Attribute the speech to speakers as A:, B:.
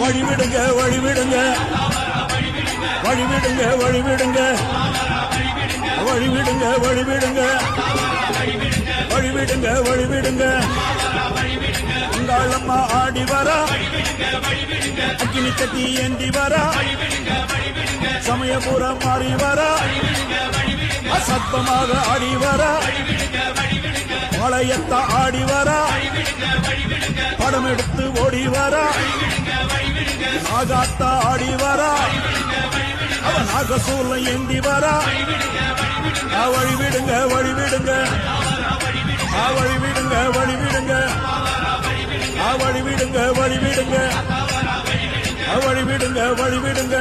A: வழிவிடுங்க வழிவிடுங்க வழிவிடுங்க வழிவிடுங்க வழிவிடுங்க வழிவிடுங்க வழிவிடுங்க வழிவிடுங்க உங்களம்மா ஆடி வரா அக்கினி கட்டி ஏந்தி வரா சமயபுரம் மாறி வரா அசத்தமாக ஆடி வரா வளையத்த ஆடி வரா படம் எடுத்து ஓடி வரா நாகாத்த ஆடி வரா அவன் நாகசூல ஏந்தி வரா வழிவிடுங்க வழிவிடுங்க வழிவிடுங்க வழிவிடுங்க வழிவிடுங்க வழிவிடுங்க வழிவிடுங்க வழிவிடுங்க